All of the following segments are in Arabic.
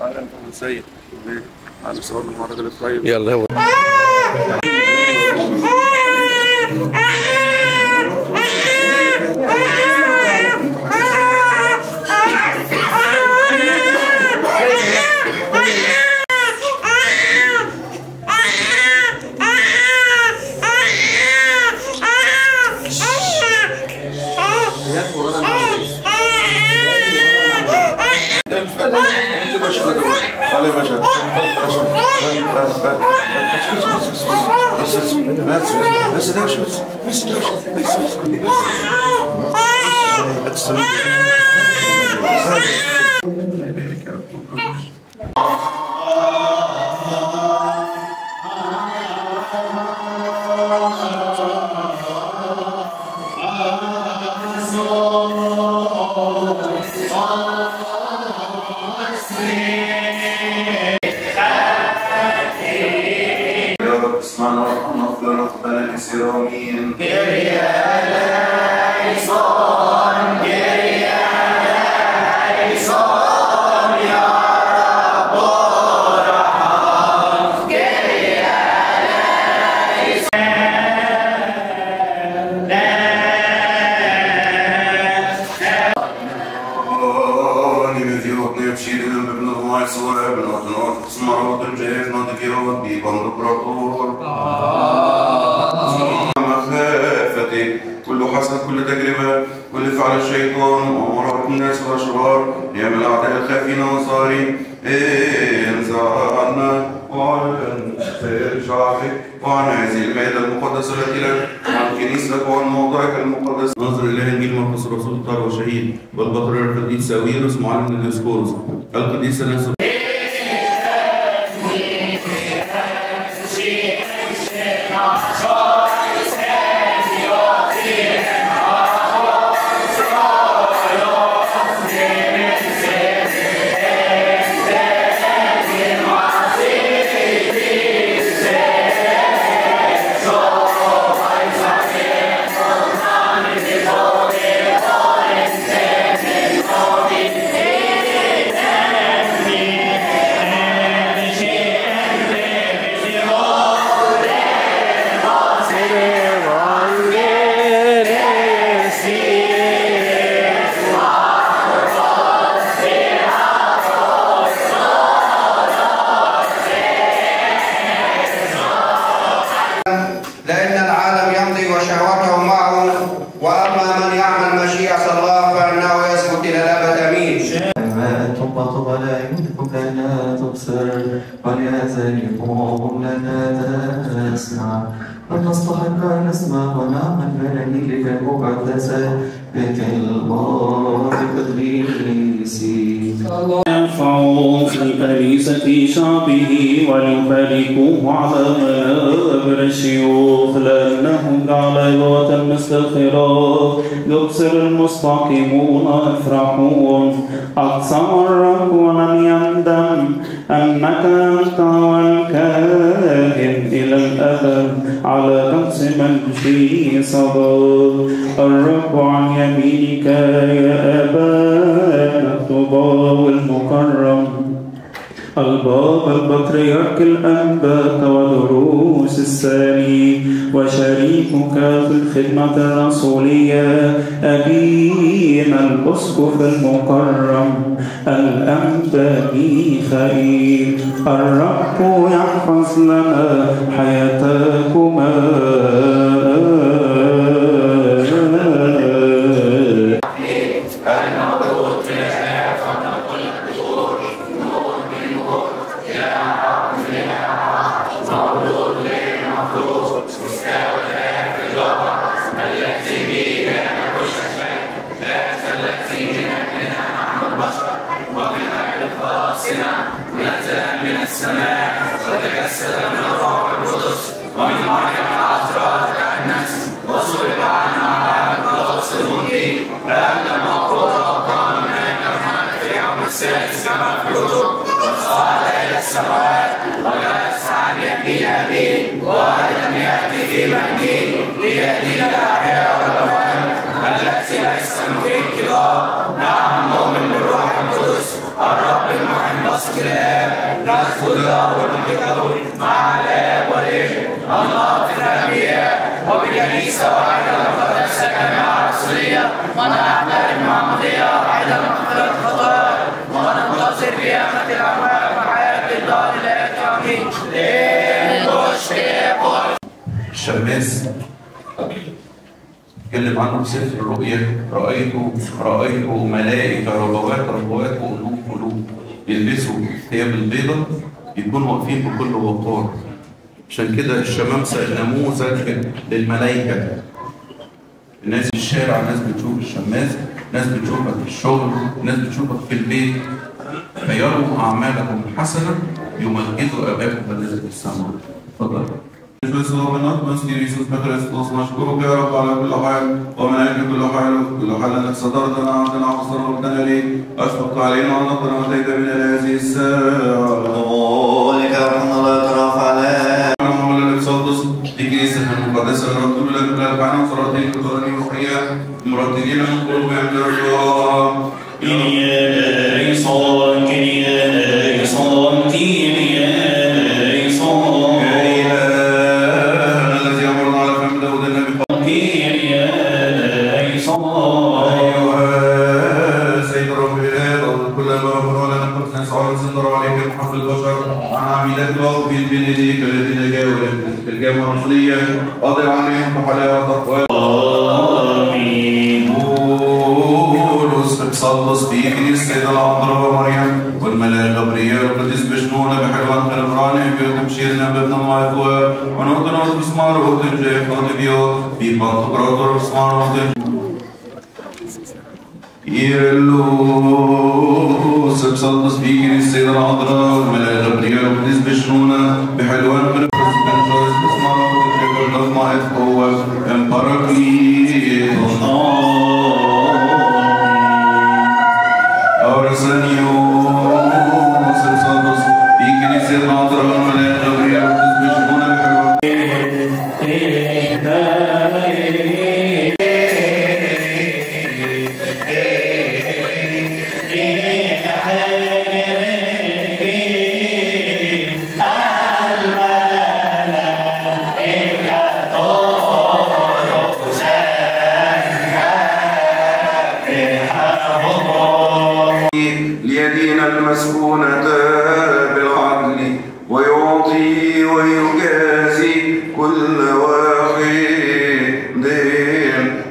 اهلا ابو سيد. على صور المهرجان الطيب. يلا هو علي باشا اسمعنا وارحمنا واغفر لنا خطايانا كثيرة ومين مخافتك كل حسد كل تجربة كل فعل الشيطان ومراقبة الناس والأشرار نعم الأعداء الخافين والصارين انزع عنا وعن خير شعبك وعن هذه المائدة المقدسة التي لك وعن كنيستك وعن موضعك المقدس. ناظر إله إنجيل مرقس الرسول الطاهر وشهيد والبطريرك القديس ساويرس معلم الديسكورس القديس ناصر لأن العالم يمضي وشهوته معه، وأما من يعمل مشيئة الله فإنه يثبت إلى الأبد. آمين. ما تنبط ولا يملكك لا تبصر وليذلكم لنا تسمع ونستحق أن نسمع ونعمل بأنيلك المقدسة بكلمات قديسي. يرفع في كنيسة شعبه وليباركوه على منابر الشيوخ لأنه جعل عظة مثل الخراف يبصر المستقيمون يفرحون. أقسم الرب ولم يندم أنك أنت والكاهن إلى الأبد على كأس مجده صبر. الرب عن يمينك يا أبانا الطوبى المكرم البابا البطريرك الأنبات ودروس السامي وشريكك في الخدمة الرسولية أبينا الأسقف المكرم الأنبا ميخائيل. الرب يحفظ لنا حياتكما. من السماء وتجسد من الروح القدس ومن مريم العذراء كالناس وصلب عنا على القدس المنجي لأن مقروءة وقام من الأرحام في يوم السادس كما في الكتب وصعد إلى السماوات وجلس عن يمين أبيه وأيضا يأتي في مجده ليدين الأحياء والأموات التي ليس فيه انقضاء. نعم نؤمن بالروح القدس الرب المحب واثق الآب نثبت ونتقون مع الآب والابن الله في الأنبياء وبكنيسة واحدة مقدسة جامعة رسولية ونعترف معمودية واحدة مغفرة الخطايا وننتظر قيامة الأموات وحياة الدار الآتي آمين. الشماس اتكلم عنه في سفر الرؤيا، رأيت ملائكة ربوات وقلوب يلبسوا ثياب البيضة يكونوا واقفين بكل وقار. عشان كده الشمامسة نموذج للملائكة. الناس في الشارع، ناس بتشوف الشماس، ناس بتشوفك في الشغل، ناس بتشوفك في البيت، فيروا أعمالهم الحسنة يمجدوا آبائكم الذين في السماء. اتفضل. نشكرك يا رب على كل حال ومن أجل كل حال أنك صدرتنا عندنا وصرفتنا ليك، أشفقت علينا ونظرنا أتيت من هذه الساعة. قولك رحمة الله يترافع عليك. لكنيسة المقدسة نرتب لك بالأربعين وصلاتين كتراني وحياة مرتبين من قلوبهم بالرجاء. قادر عليهم بحلاوة تقوى. آمين. بولس بتصلص في كنيسة السيدة العذراء ومريم والملاك غبريال والقديس بشنونة بحلوان خربراني بتبشيرنا بابن المعفوة ونقدر بسمار وتنجي خاطبيو في بطقراتور بسمار وتنجي يرلوس بتصلص في كنيسة السيدة العذراء والملاك غبريال والقديس بشنونة بحلوان خربراني ما يتقوى امباركلي أورسانيوس الصادس في كنيسة العذراء والملاك غبريال بشنونة ليدين المسكونة بالعدل ويعطي ويجازي كل واحد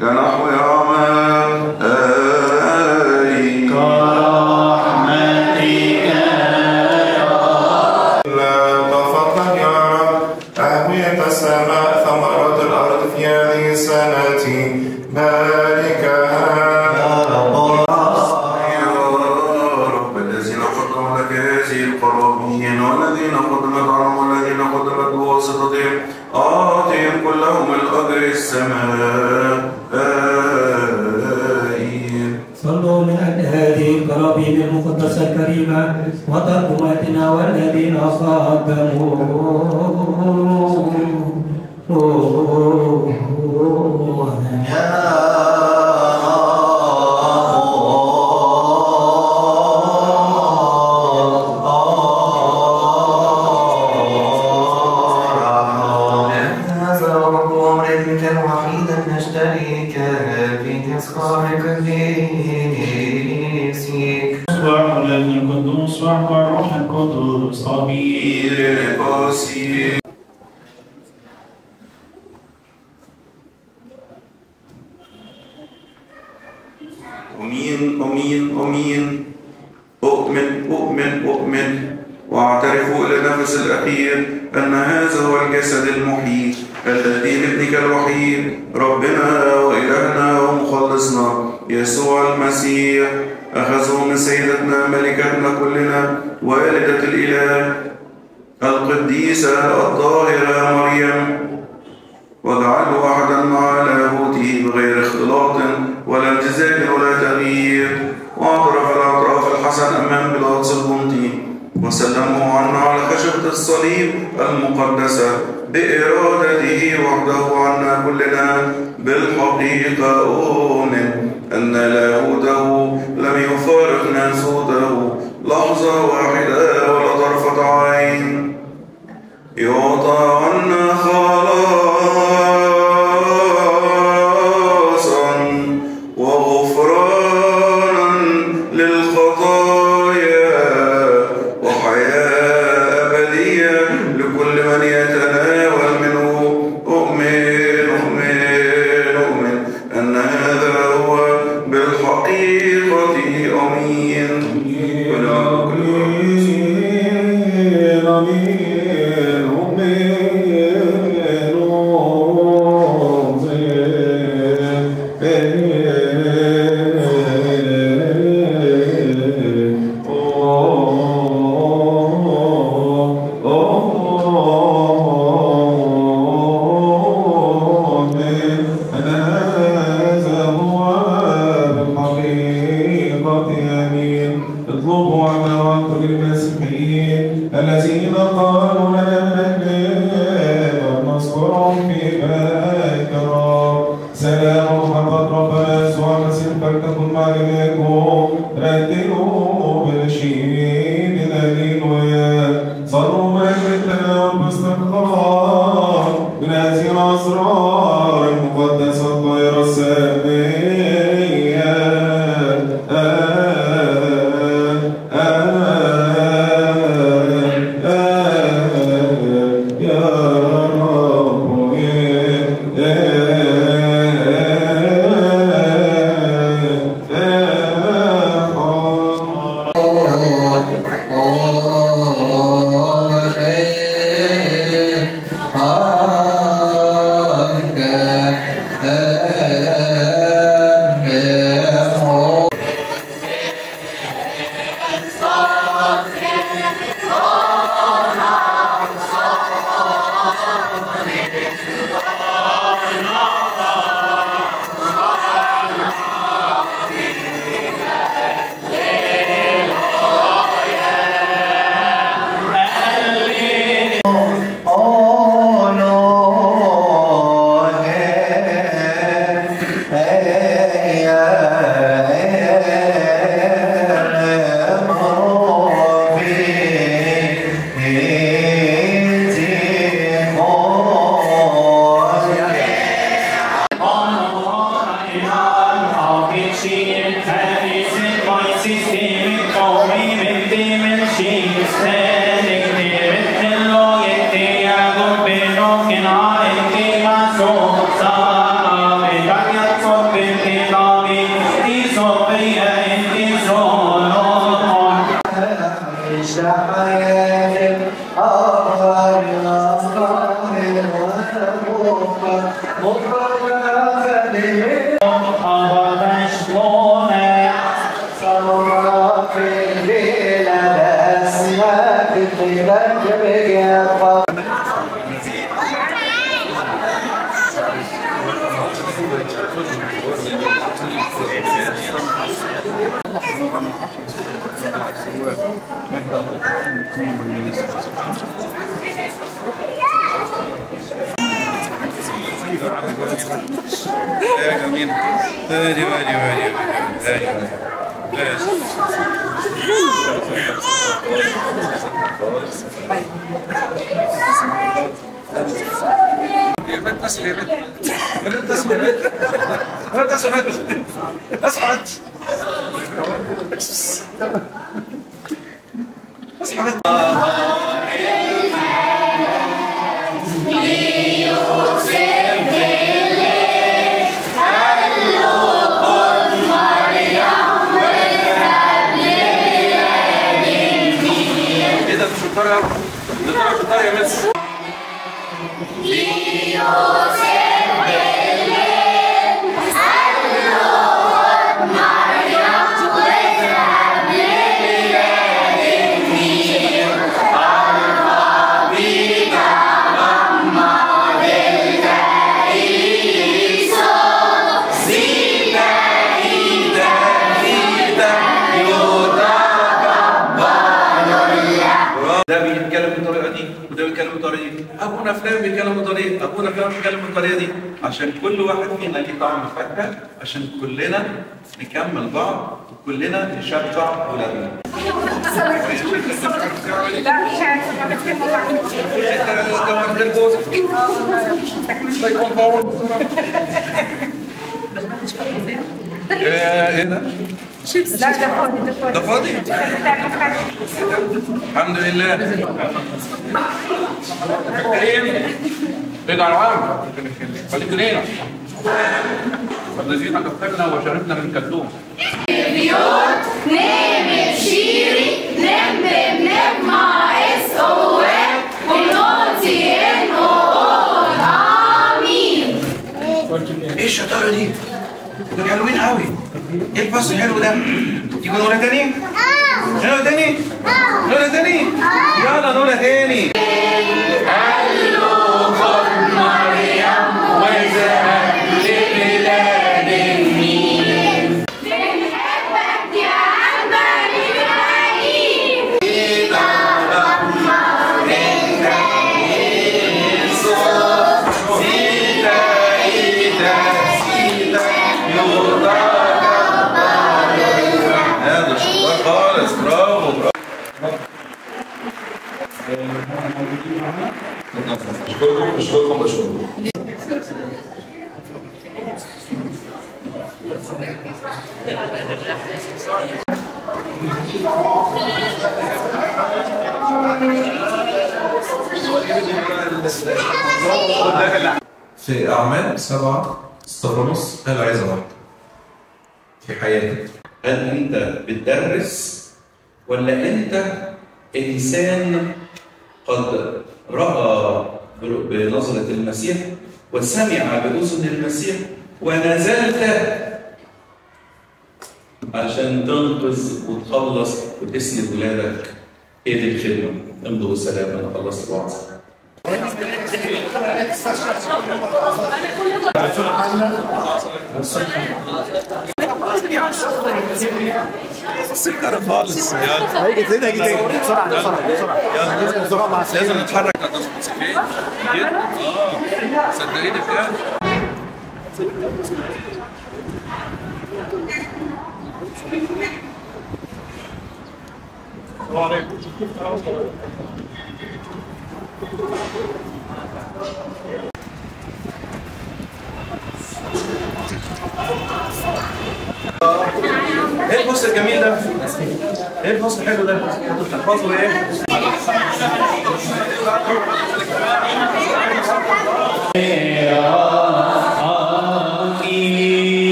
كنحو أعماله كرحمتك يا رب. فضلك يا رب أهوية السماء ثمرات الأرض في هذه السنة باركها القرابين والذين قدمت عنهم والذين قدمت بواسطتهم آتهم كلهم الأجر السمائي. صلوا من أجل هذه القرابين المقدسة الكريمة وترجماتنا والذين قدموا نشترك في تذكار قديسك. اصبح الذي القدوس والروح القدس آمين. أمين أؤمن وأعترف إلى النفس الأخير أن هذا هو الجسد المحيي الذي لابنك الوحيد ربنا وإلهنا ومخلصنا يسوع المسيح أخذه من سيدتنا ملكتنا كلنا والدة الإله القديسة الطاهرة مريم واجعله أحدا مع لاهوته بغير اختلاط ولا امتزاج ولا تغيير، واعترف الاعتراف الحسن أمام بيلاطس البنطي وسلمه عنا على خشبة الصليب المقدسة بإرادته وحده عنا كلنا. بالحقيقة أؤمن أن لاهوته لم يفارق ناسوته لحظة واحدة الذين قالوا لنا نجد ونذكرهم في بارك الرب. سلام محمد ربنا يسوع المسيح فلتكن مع جميعكم. رددوا بالنشيد الهللويا. صلوا من اجل التناول باستقرار من هذه الاسرار المقدسه الطاهره الساميه. ابونا فلان بيتكلم بالطريقه، ابونا فلان بيتكلم بالطريقه دي، عشان كل واحد فينا ليه طعم فاكهه، عشان كلنا نكمل بعض وكلنا نشبع اولادنا. ايه ده؟ لا ده فاضي ده فاضي؟ الحمد لله. بيجي على العام خليك لينا الذين كفرنا وشربنا من كلثوم. بيوت نمشي حلوة دي. دول حلوين قوي. ايه الباص الحلو ده؟ تيجوا نقولها تاني؟ نقولها تاني؟ نقولها تاني؟ يلا نقولها تاني. قالوا خد مريم وذهب لبلاد النيل. بنحبك يا عمر إبراهيم. سيدة أمر أنت يوسف. سيدة إيدا سيدة يوضع جبارية. هذا شطار خالص. برافو برافو. اشكركم. في أعمال 7:30 قال عايزة واحدة في حياتك. هل أنت بتدرس ولا أنت إنسان قد رأى بنظرة المسيح وسمع بأذن المسيح ونزلت عشان تنقذ وتخلص وتسند ولادك؟ هي دي الخدمة. امضوا بالسلام. أنا خلصت الوعظ. سكر خالص. هيجي تاني بسرعة لازم نتحرك على الموتوسيكلات جدا. صدقيني بجد. ايه البوست الجميل ده؟ ايه البوست الحلو ده؟ انتوا بتحفظوا ايه؟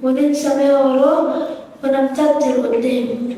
وننسى ما وراه ونمتد لقدام.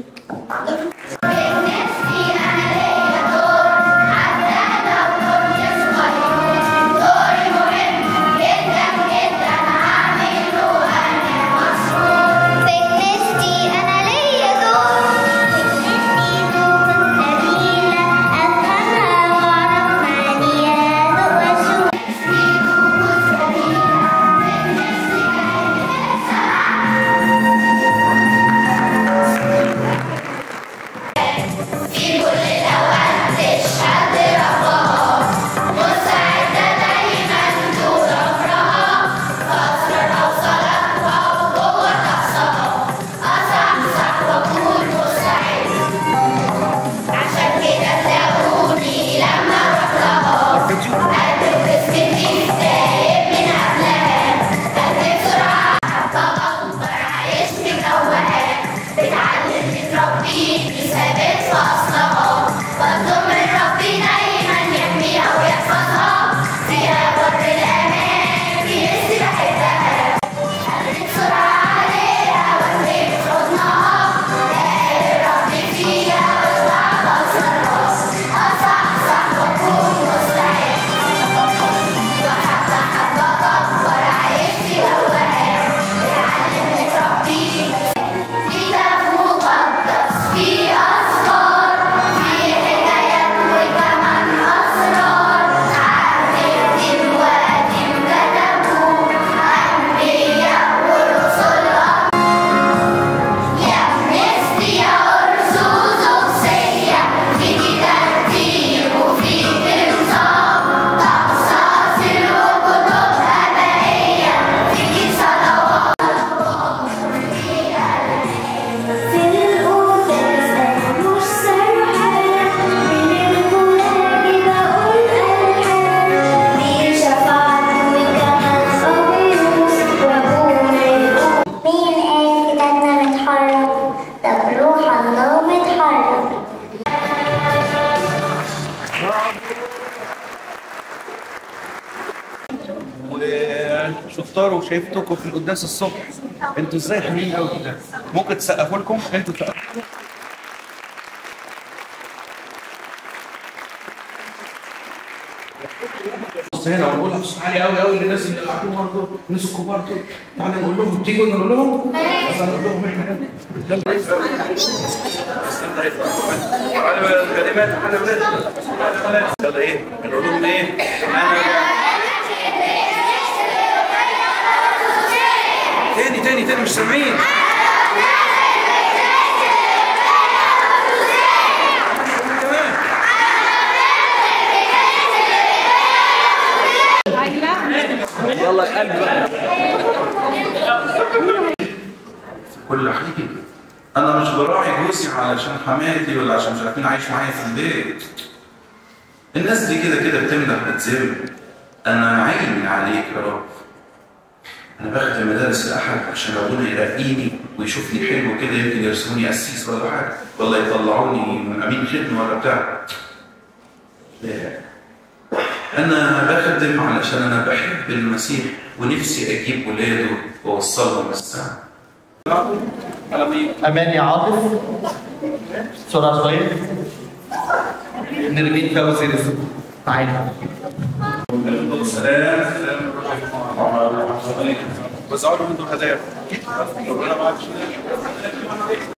وشطار وشايفتكم في القداس الصبح. انتوا ازاي حلوين قوي كده؟ ممكن تسقفوا لكم؟ انتوا تسقفوا. بص هنا ونقولها بصوت عالي قوي قوي للناس اللي قاعدين برضه، الناس الكبار دول. تعالى نقول لهم، تيجوا نقول لهم؟ بس نقول لهم احنا يلا. على الكلمات احنا ولاد. يلا ايه؟ نقول لهم ايه؟ تاني مش سامعين. يلا القلب بقى. كل حاجه انا مش براعي جوزي علشان حماتي ولا عشان مش عارفين عايش معايا في البيت. الناس دي كده كده بتمدح وتذم. انا عيني عليك يا رب. انا بخدم مدارس الاحد عشان ربنا يرقيني ويشوفني حلو كده، يمكن يرسموني قسيس ولا حاجه، ولا يطلعوني من امين خدمه ولا بتاع. لا، انا بخدم علشان انا بحب المسيح ونفسي اجيب ولاده واوصلهم السما. امان يا عاطف بسرعه شويه. نرمين فوزي رزق. تعالى. سلام. بس اقعدوا انتوا هدايا. ربنا معاك.